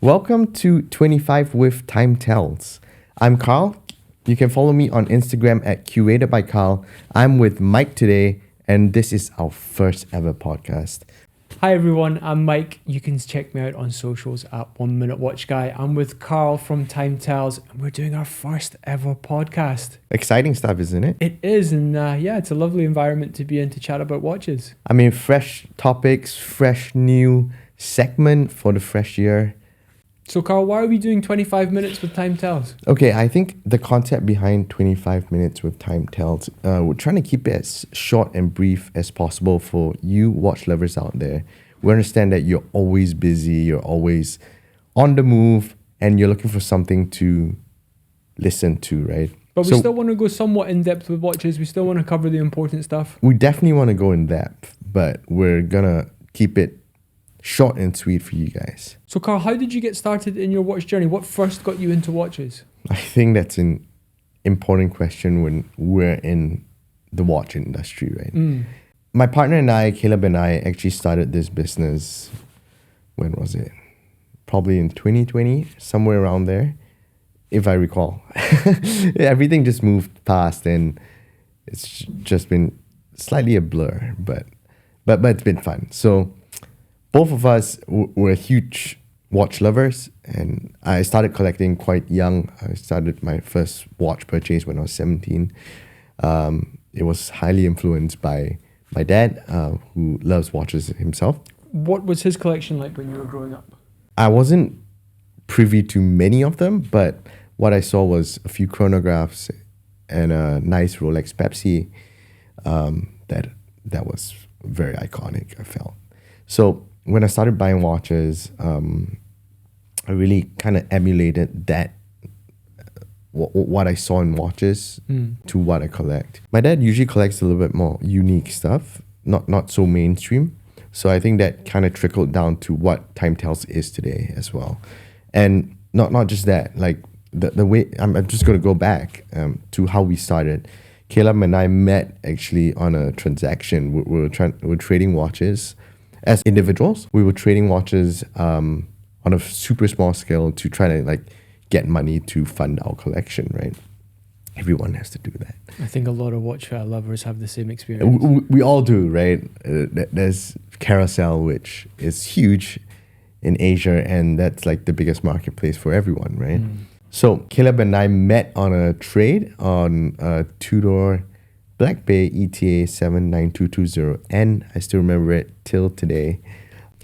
Welcome to 25 with TimeTells. I'm Carl. You can follow me on Instagram at curated by Carl. I'm with Mike today, and this is our first ever podcast. Hi everyone, I'm Mike. You can check me out on socials at 1 Minute Watch Guy. I'm with Carl from TimeTells, and we're doing our first ever podcast. Exciting stuff, isn't it? It is, and it's a lovely environment to be in to chat about watches. I mean, fresh topics, fresh new segment for the fresh year. So Carl, why are we doing 25 minutes with TimeTells? Okay, I think the concept behind 25 minutes with TimeTells, we're trying to keep it as short and brief as possible for you watch lovers out there. We understand that you're always busy, you're always on the move, and you're looking for something to listen to, right? But we still want to go somewhat in depth with watches. We still want to cover the important stuff. We definitely want to go in depth, but we're gonna keep it short and sweet for you guys. So Carl, how did you get started in your watch journey? What first got you into watches? I think that's an important question when we're in the watch industry, right? My partner and I, Caleb and I, actually started this business, when was it? Probably in 2020, somewhere around there, if I recall. Everything just moved past and it's just been slightly a blur, but it's been fun. So both of us were huge watch lovers, and I started collecting quite young. I started my first watch purchase when I was 17. It was highly influenced by my dad, who loves watches himself. What was his collection like when you were growing up? I wasn't privy to many of them, but what I saw was a few chronographs and a nice Rolex Pepsi. That was very iconic, I felt. So when I started buying watches, I really kind of emulated that, what I saw in watches to what I collect. My dad usually collects a little bit more unique stuff, not so mainstream. So I think that kind of trickled down to what TimeTells is today as well. And not just that, like the way, I'm just going to go back to how we started. Caleb and I met actually on a transaction. We were trading watches. As individuals, we were trading watches on a super small scale to try to get money to fund our collection, right? Everyone has to do that. I think a lot of watch lovers have the same experience. We all do, right? There's Carousel, which is huge in Asia, and that's like the biggest marketplace for everyone, right? So Caleb and I met on a trade on a two-door Black Bay ETA 79220, I still remember it till today.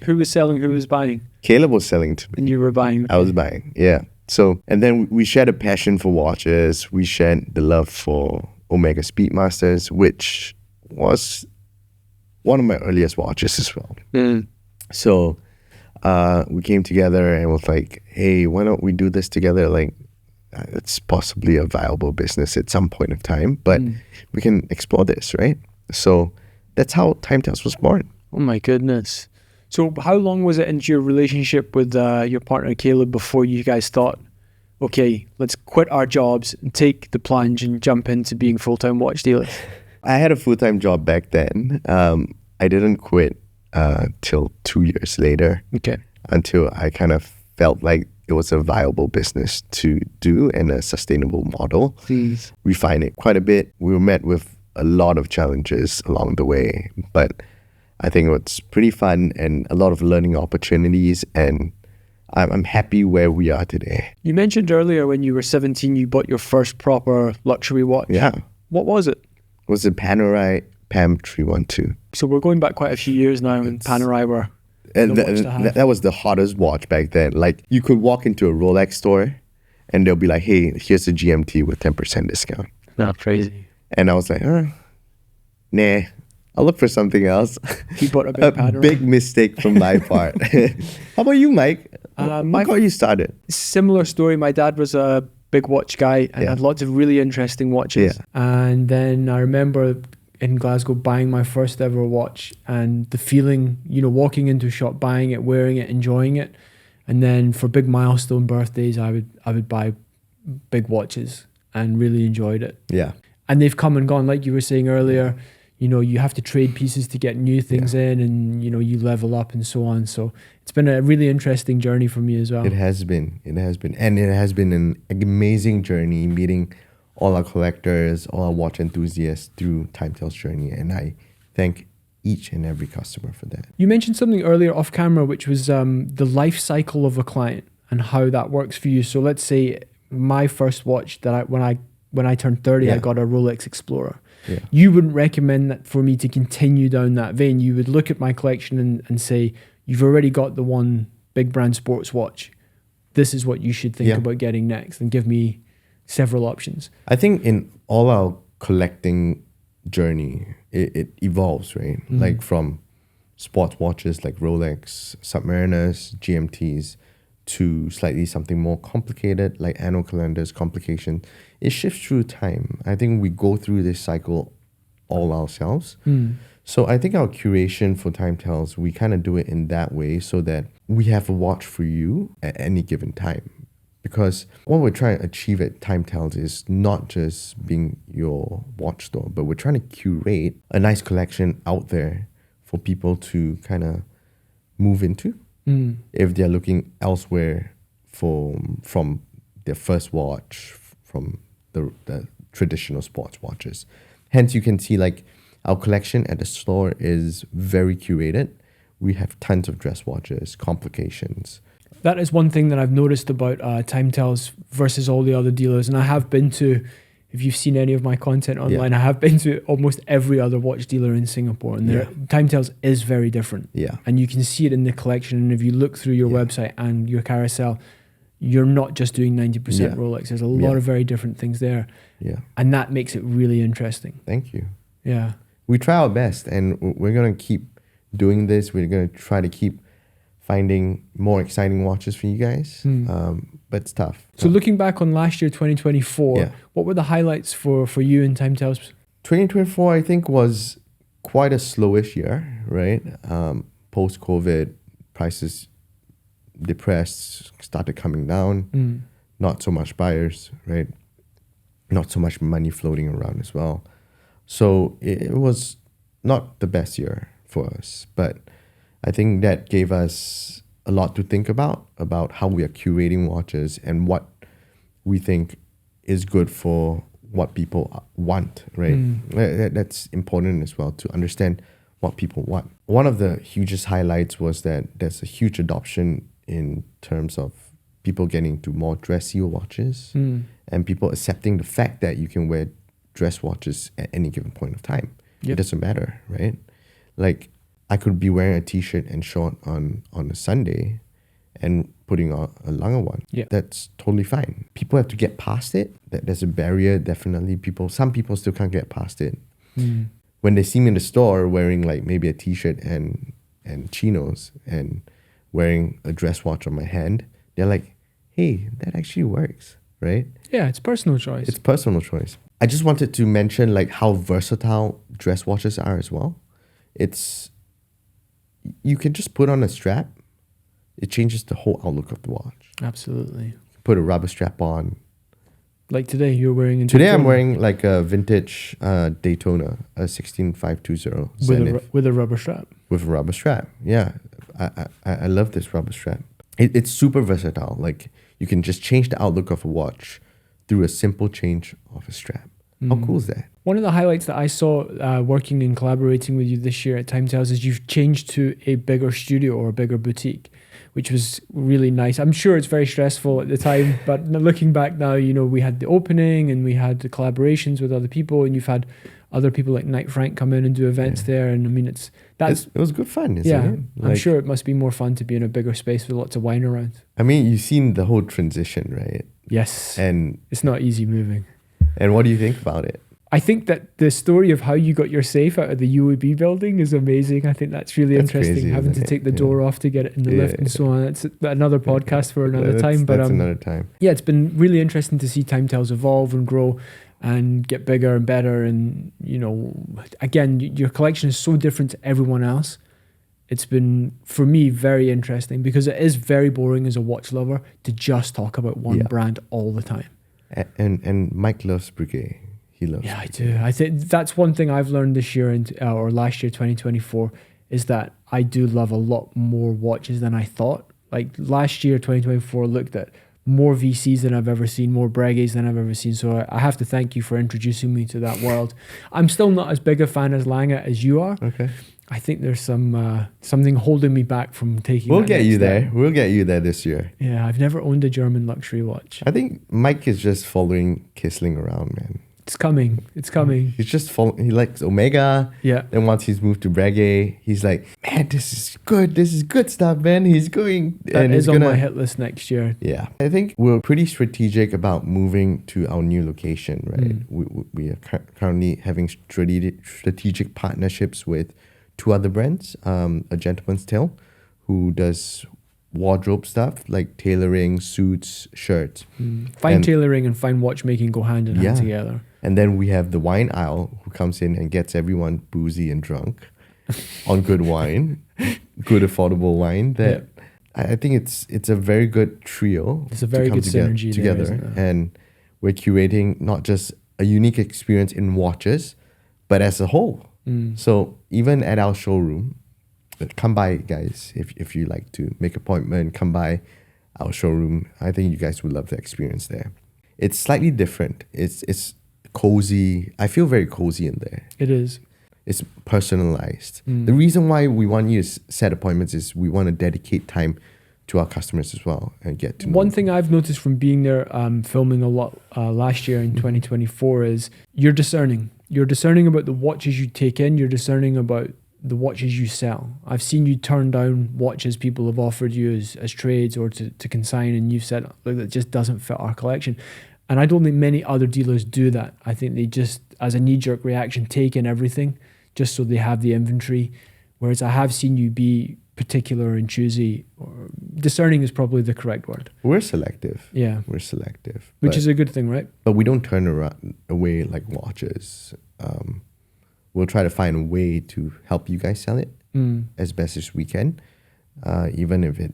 Who was selling, who was buying? Caleb was selling to me. And you were buying? I was buying, yeah. So, and then we shared a passion for watches. We shared the love for Omega Speedmasters, which was one of my earliest watches as well. So we came together and was like, hey, why don't we do this together? It's possibly a viable business at some point of time, but we can explore this, right? So that's how TimeTells was born. Oh my goodness. So how long was it into your relationship with your partner Caleb before you guys thought, okay, let's quit our jobs and take the plunge and jump into being full-time watch dealers? I had a full-time job back then. I didn't quit till 2 years later. Okay. Until I kind of felt like it was a viable business to do and a sustainable model. Please. Refine it quite a bit. We were met with a lot of challenges along the way, but I think it was pretty fun and a lot of learning opportunities, and I'm happy where we are today. You mentioned earlier when you were 17, you bought your first proper luxury watch. Yeah. What was it? It was a Panerai PAM 312. So we're going back quite a few years now when Panerai were and that was the hottest watch back then. Like, you could walk into a Rolex store and they'll be like, hey, here's a GMT with 10% discount. Not crazy. And I was like, nah, I'll look for something else. He bought a big Panerai. Big mistake from my part. How about you, Mike? What got you started? Similar story. My dad was a big watch guy and had lots of really interesting watches. Yeah. And then I remember in Glasgow buying my first ever watch, and the feeling, walking into a shop, buying it, wearing it, enjoying it. And then for big milestone birthdays, I would buy big watches and really enjoyed it. Yeah. And they've come and gone. Like you were saying earlier, you have to trade pieces to get new things in, and you level up and so on. So it's been a really interesting journey for me as well. It has been, and it has been an amazing journey meeting all our collectors, all our watch enthusiasts through TimeTells journey, and I thank each and every customer for that. You mentioned something earlier off camera, which was the life cycle of a client and how that works for you. So let's say my first watch that when I turned 30, I got a Rolex Explorer. Yeah. You wouldn't recommend that for me to continue down that vein. You would look at my collection and say, you've already got the one big brand sports watch. This is what you should think about getting next, and give me several options. I think in all our collecting journey, it evolves, right? Like from sports watches like Rolex, Submariners, GMTs, to slightly something more complicated like annual calendars, complication. It shifts through time. I think we go through this cycle all ourselves. So I think our curation for TimeTells, we kind of do it in that way so that we have a watch for you at any given time. Because what we're trying to achieve at TimeTells is not just being your watch store, but we're trying to curate a nice collection out there for people to kind of move into if they're looking elsewhere from their first watch, from the traditional sports watches. Hence, you can see like our collection at the store is very curated. We have tons of dress watches, complications. That is one thing that I've noticed about TimeTells versus all the other dealers. And I have been to, if you've seen any of my content online, I have been to almost every other watch dealer in Singapore. And TimeTells is very different. Yeah. And you can see it in the collection. And if you look through your website and your carousel, you're not just doing 90% Rolex. There's a lot of very different things there. Yeah. And that makes it really interesting. Thank you. Yeah. We try our best, and we're going to keep doing this. We're going to try to keep finding more exciting watches for you guys. But it's tough. So looking back on last year, 2024, what were the highlights for you in TimeTells? 2024, I think, was quite a slowish year, right? Post-COVID, prices depressed, started coming down. Not so much buyers, right? Not so much money floating around as well. So it was not the best year for us, but I think that gave us a lot to think about how we are curating watches and what we think is good for what people want, right? That's important as well, to understand what people want. One of the hugest highlights was that there's a huge adoption in terms of people getting into more dressier watches and people accepting the fact that you can wear dress watches at any given point of time. It doesn't matter, right? Like, I could be wearing a t-shirt and short on a Sunday and putting on a longer one. That's totally fine. People have to get past it. There's a barrier, definitely. Some people still can't get past it. When they see me in the store wearing like maybe a t-shirt and chinos and wearing a dress watch on my hand, they're like, hey, that actually works, right? Yeah, it's personal choice. It's personal choice. I just wanted to mention like how versatile dress watches are as well. You can just put on a strap. It changes the whole outlook of the watch. Absolutely. Put a rubber strap on. Like today, you're wearing... Today I'm wearing like a vintage Daytona, a 16520 Zenith. With a rubber strap. With a rubber strap, yeah. I love this rubber strap. It's super versatile. Like, you can just change the outlook of a watch through a simple change of a strap. How cool is that? One of the highlights that I saw working and collaborating with you this year at TimeTells is you've changed to a bigger studio or a bigger boutique, which was really nice. I'm sure it's very stressful at the time, but looking back now, we had the opening and we had the collaborations with other people, and you've had other people like Knight Frank come in and do events there. And I mean, it was good fun, isn't it? I'm sure it must be more fun to be in a bigger space with lots of wine around. I mean, you've seen the whole transition, right? Yes. And it's not easy moving. And what do you think about it? I think that the story of how you got your safe out of the UAB building is amazing. I think that's really interesting, crazy, having to take the door off to get it in the lift and so on. It's another podcast for another time. But that's another time. Yeah, it's been really interesting to see TimeTells evolve and grow and get bigger and better. And, again, your collection is so different to everyone else. It's been, for me, very interesting because it is very boring as a watch lover to just talk about one brand all the time. And Mike loves Breguet. He loves Yeah, I everything. do. I think that's one thing I've learned this year or last year, 2024, is that I do love a lot more watches than I thought. Like last year, 2024 looked at more VCs than I've ever seen, more Breguets than I've ever seen. So I have to thank you for introducing me to that world. I'm still not as big a fan as Lange as you are. Okay. I think there's something holding me back from taking. We'll that get next you step. there. We'll get you there this year. Yeah, I've never owned a German luxury watch. I think Mike is just following Kissling around, man. It's coming. It's coming. He's just following. He likes Omega. Yeah. Then once he's moved to Breguet, he's like, man, this is good. This is good stuff, man. He's going. That and is he's on gonna, my hit list next year. Yeah. I think we're pretty strategic about moving to our new location, right? We are currently having strategic partnerships with two other brands. A Gentleman's Tale, who does wardrobe stuff like tailoring, suits, shirts. Fine tailoring and fine watchmaking go hand in hand Yeah. together. And then we have the wine aisle, who comes in and gets everyone boozy and drunk on good wine, good affordable wine. That I think it's a very good trio. It's a very good synergy together, there, isn't it? and we're curating not just a unique experience in watches, but as a whole. So even at our showroom, come by, guys. If you like to make an appointment, come by our showroom. I think you guys would love the experience there. It's slightly different. It's cozy. I feel very cozy in there. It is. It's personalized. The reason why we want you to set appointments is we want to dedicate time to our customers as well and get to know One them. thing I've noticed from being there, filming a lot last year in 2024 is you're discerning. You're discerning about the watches you take in. You're discerning about the watches you sell. I've seen you turn down watches people have offered you as trades or to consign, and you've said, look, that just doesn't fit our collection. And I don't think many other dealers do that. I think they just, as a knee-jerk reaction, take in everything just so they have the inventory. Whereas I have seen you be particular and choosy. Or discerning is probably the correct word. We're selective. Yeah. We're selective. Which but, is a good thing, right? but we don't turn away like watches. We'll try to find a way to help you guys sell it as best as we can. Even if it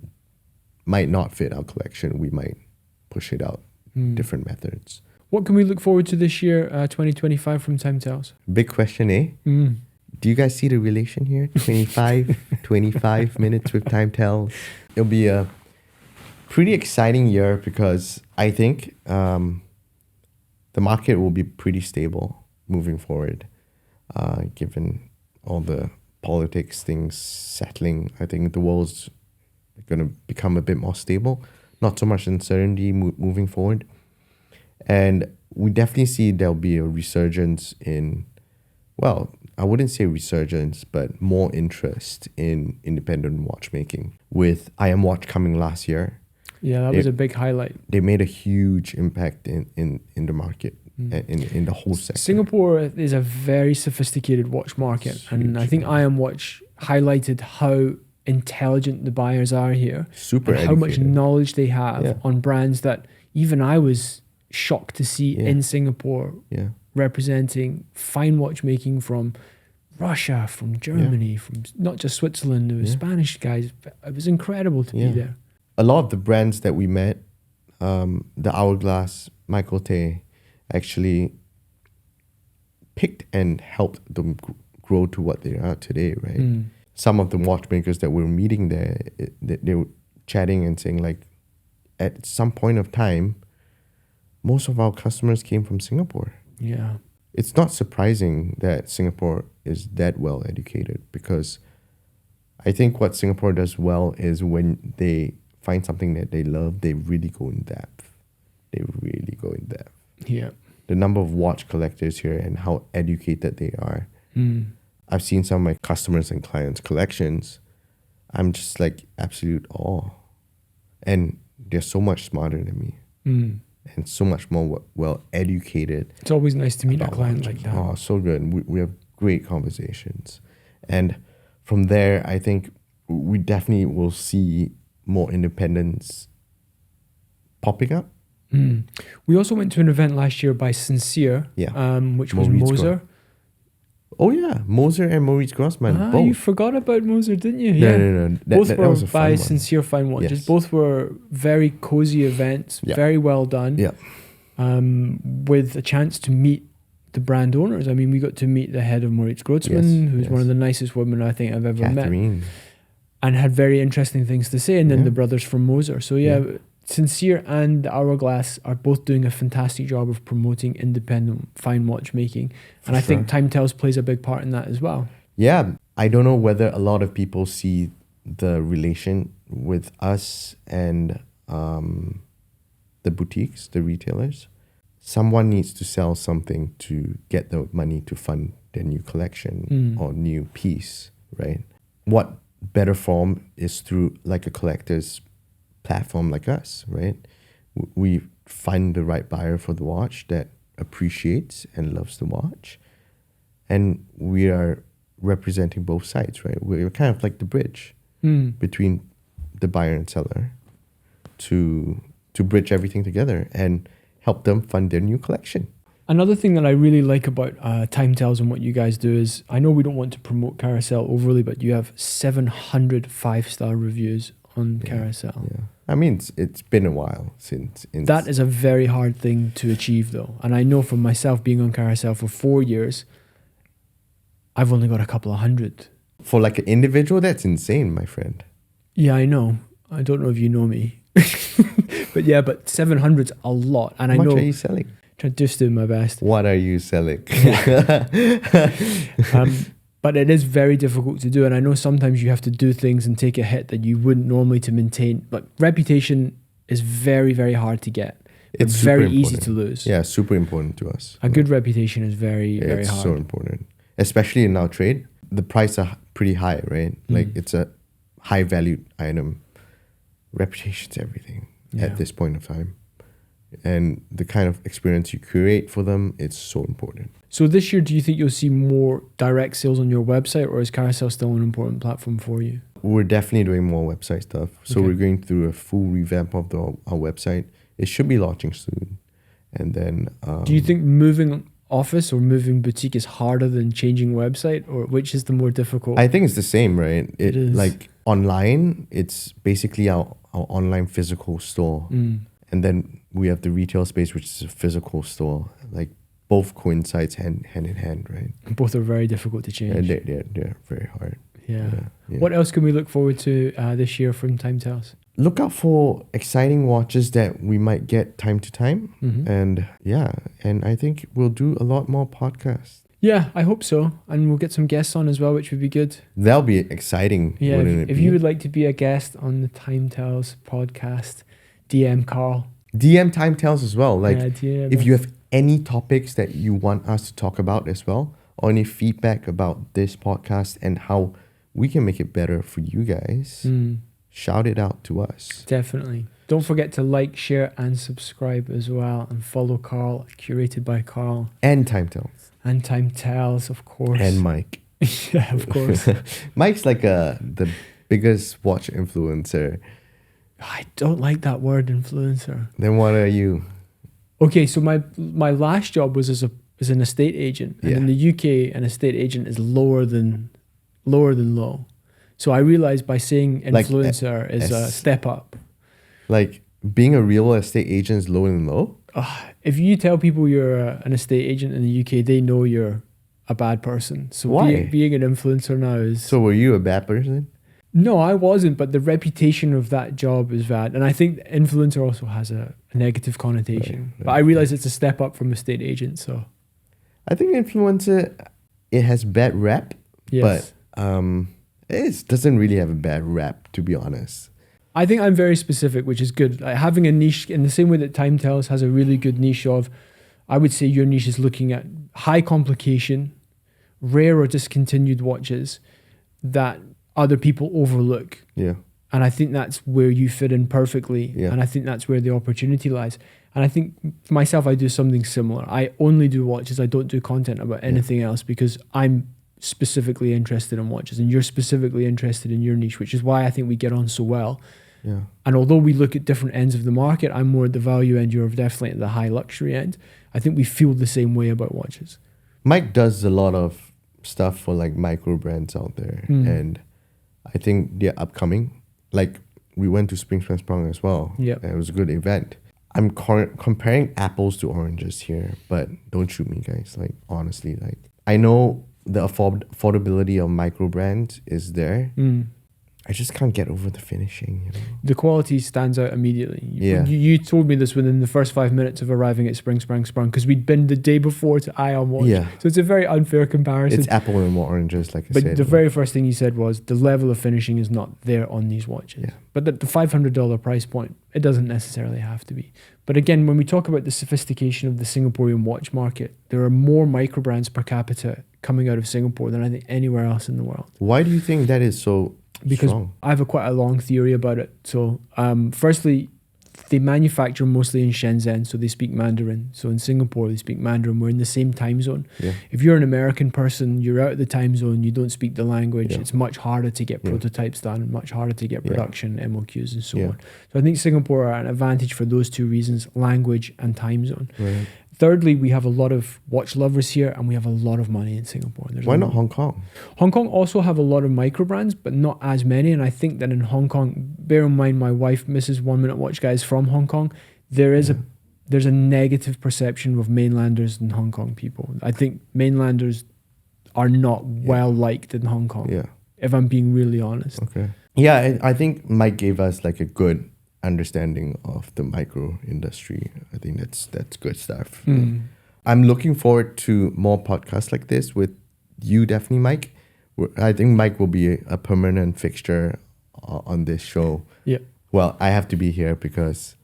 might not fit our collection, we might push it out different methods. What can we look forward to this year, 2025 from TimeTells? Big question, eh? Do you guys see the relation here? 25 minutes with TimeTells. It'll be a pretty exciting year because I think the market will be pretty stable moving forward. Given all the politics things settling, I think the world's going to become a bit more stable. Not so much uncertainty moving forward. And we definitely see there'll be a resurgence in, well, I wouldn't say resurgence, but more interest in independent watchmaking. With I Am Watch coming last year. Yeah, that was a big highlight. They made a huge impact in the market, in the whole sector. Singapore is a very sophisticated watch market. And I think I Am Watch highlighted how intelligent the buyers are here. Super and how much educated. knowledge they have on brands that even I was shocked to see in Singapore representing fine watchmaking from Russia, from Germany, from not just Switzerland. There was Spanish guys. It was incredible to be there. A lot of the brands that we met, the Hourglass, Michael Tay, actually picked and helped them grow to what they are today, right? Some of the watchmakers that we were meeting there, they were chatting and saying like, at some point of time, most of our customers came from Singapore. Yeah. It's not surprising that Singapore is that well educated, because I think what Singapore does well is when they find something that they love, they really go in depth. They really go in depth. Yeah. The number of watch collectors here and how educated they are. I've seen some of my customers and clients' collections. I'm just like absolute awe. And they're so much smarter than me. And so much more well educated. It's always nice to meet a about client watches. like that. Oh, so good. We have great conversations. And from there, I think we definitely will see more independence popping up. We also went to an event last year by Sincere, which was Maurice Moser. Oh yeah, Moser and Maurice Grossman, both. You forgot about Moser, didn't you? No. Both That were was a fun by one. Sincere Fine Watches. Yes. Both were very cozy events, very well done. Yeah. With a chance to meet the brand owners. I mean, we got to meet the head of Moritz Grotzman, who's one of the nicest women I think I've ever met, and had very interesting things to say. And then the brothers from Moser. So Sincere and Hourglass are both doing a fantastic job of promoting independent fine watchmaking. And I think TimeTells plays a big part in that as well. Yeah. I don't know whether a lot of people see the relation with us and the boutiques, the retailers. Someone needs to sell something to get the money to fund their new collection or new piece, right? What better form is through like a collector's platform like us, right? We find the right buyer for the watch that appreciates and loves the watch, and we are representing both sides, right? We're kind of like the bridge between the buyer and seller to bridge everything together and help them fund their new collection. Another thing that I really like about TimeTells and what you guys do is, I know we don't want to promote Carousel overly, but you have 700 5-star reviews on Carousel. Yeah. I mean, it's been a while since... That is a very hard thing to achieve, though. And I know from myself being on Carousel for 4 years, I've only got a couple of hundred. For like an individual, that's insane, my friend. Yeah, I know. I don't know if you know me. But 700's a lot. And How much are you selling? Just doing my best. What are you selling? But it is very difficult to do, and I know sometimes you have to do things and take a hit that you wouldn't normally to maintain. But reputation is very, very hard to get. It's very easy to lose. Yeah, super important to us. A good reputation is very, very hard. It's so important, especially in our trade. The prices are pretty high, right? Like it's a high valued item. Reputation's everything at this point of time. And the kind of experience you create for them, it's so important. So this year, do you think you'll see more direct sales on your website, or is Carousel still an important platform for you? We're definitely doing more website stuff. So we're going through a full revamp of our website. It should be launching soon. And then... do you think moving office or moving boutique is harder than changing website, or which is the more difficult? I think it's the same, right? It is. Like online, it's basically our online physical store. And then we have the retail space, which is a physical store. Like both coincides hand in hand, right? Both are very difficult to change. And they're very hard. Yeah. What else can we look forward to this year from TimeTells? Look out for exciting watches that we might get time to time. And and I think we'll do a lot more podcasts. Yeah, I hope so. And we'll get some guests on as well, which would be good. That'll be exciting. Yeah, if you would like to be a guest on the TimeTells podcast, DM Carl. DM TimeTells as well. Like, if you have any topics that you want us to talk about as well, or any feedback about this podcast and how we can make it better for you guys, shout it out to us. Definitely. Don't forget to like, share, and subscribe as well. And follow Carl, curated by Carl. And TimeTells. And TimeTells, of course. And Mike. Yeah, of course. Mike's like the biggest watch influencer. I don't like that word, influencer. Then what are you? Okay, so my last job was as an estate agent, and in the UK, an estate agent is lower than low. So I realized by saying influencer is a step up. Like being a real estate agent is lower than low? If you tell people you're an estate agent in the UK, they know you're a bad person. So why? Being an influencer now is... So were you a bad person? No, I wasn't, but the reputation of that job is bad. And I think influencer also has a negative connotation. Right. But I realize it's a step up from estate agent, so... I think influencer, it has bad rep, but it doesn't really have a bad rep, to be honest. I think I'm very specific, which is good. Like having a niche in the same way that TimeTells has a really good niche of, I would say your niche is looking at high complication, rare or discontinued watches that other people overlook. Yeah. And I think that's where you fit in perfectly. Yeah. And I think that's where the opportunity lies. And I think for myself, I do something similar. I only do watches. I don't do content about anything else because I'm specifically interested in watches and you're specifically interested in your niche, which is why I think we get on so well. Yeah. And although we look at different ends of the market, I'm more at the value end, you're definitely at the high luxury end. I think we feel the same way about watches. Mike does a lot of stuff for like micro brands out there. And I think they're upcoming. Like we went to Spring as well. Yeah. It was a good event. I'm comparing apples to oranges here, but don't shoot me, guys. Like, honestly, like, I know the affordability of micro brands is there. I just can't get over the finishing, you know. The quality stands out immediately. Yeah. You told me this within the first 5 minutes of arriving at Spring because we'd been the day before to Ion Watch. Yeah. So it's a very unfair comparison. It's apple and more oranges, like I said. But the very first thing you said was the level of finishing is not there on these watches. Yeah. But at the $500 price point, it doesn't necessarily have to be. But again, when we talk about the sophistication of the Singaporean watch market, there are more micro brands per capita coming out of Singapore than I think anywhere else in the world. Why do you think that is so Because strong? I have quite a long theory about it. So, firstly, they manufacture mostly in Shenzhen, so they speak Mandarin. So in Singapore, they speak Mandarin. We're in the same time zone. Yeah. If you're an American person, you're out of the time zone, you don't speak the language, Yeah. it's much harder to get Yeah. prototypes done, much harder to get Yeah. production, MOQs and so Yeah. on. So I think Singapore are an advantage for those two reasons, language and time zone. Right. Thirdly, we have a lot of watch lovers here and we have a lot of money in Singapore. Why not Hong Kong? Hong Kong also have a lot of micro brands, but not as many. And I think that in Hong Kong, bear in mind my wife, Mrs. 1 Minute Watch Guy, is from Hong Kong. There's a negative perception of mainlanders and Hong Kong people. I think mainlanders are not well liked in Hong Kong. Yeah. If I'm being really honest. Okay. Yeah, I think Mike gave us like a good understanding of the micro industry. I think that's good stuff. I'm looking forward to more podcasts like this with you, definitely, Mike. I think Mike will be a permanent fixture on this show. Yeah. Well, I have to be here because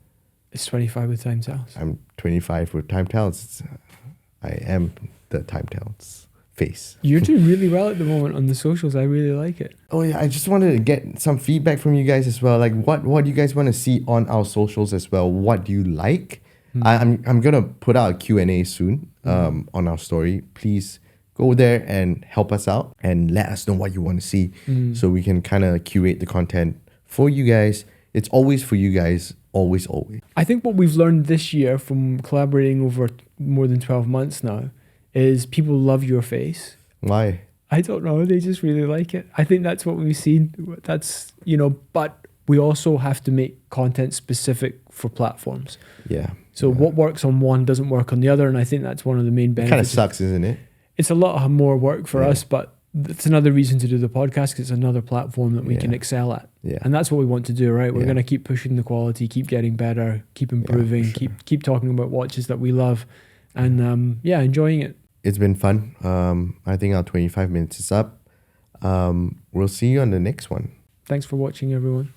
It's 25 with TimeTells. I'm 25 with TimeTells. I am the TimeTells face. You're doing really well at the moment on the socials. I really like it. Oh yeah, I just wanted to get some feedback from you guys as well. Like what do you guys want to see on our socials as well? What do you like? I'm gonna put out a Q&A soon on our story. Please go there and help us out and let us know what you want to see so we can kind of curate the content for you guys. It's always for you guys, always. I think what we've learned this year from collaborating over more than 12 months now is people love your face. Why? I don't know. They just really like it. I think that's what we've seen. That's, but we also have to make content specific for platforms. Yeah. So what works on one doesn't work on the other. And I think that's one of the main benefits. Kind of sucks, isn't it? It's a lot more work for us, but it's another reason to do the podcast because it's another platform that we can excel at. Yeah. And that's what we want to do, right? We're going to keep pushing the quality, keep getting better, keep improving, keep talking about watches that we love and enjoying it. It's been fun. I think our 25 minutes is up. We'll see you on the next one. Thanks for watching, everyone.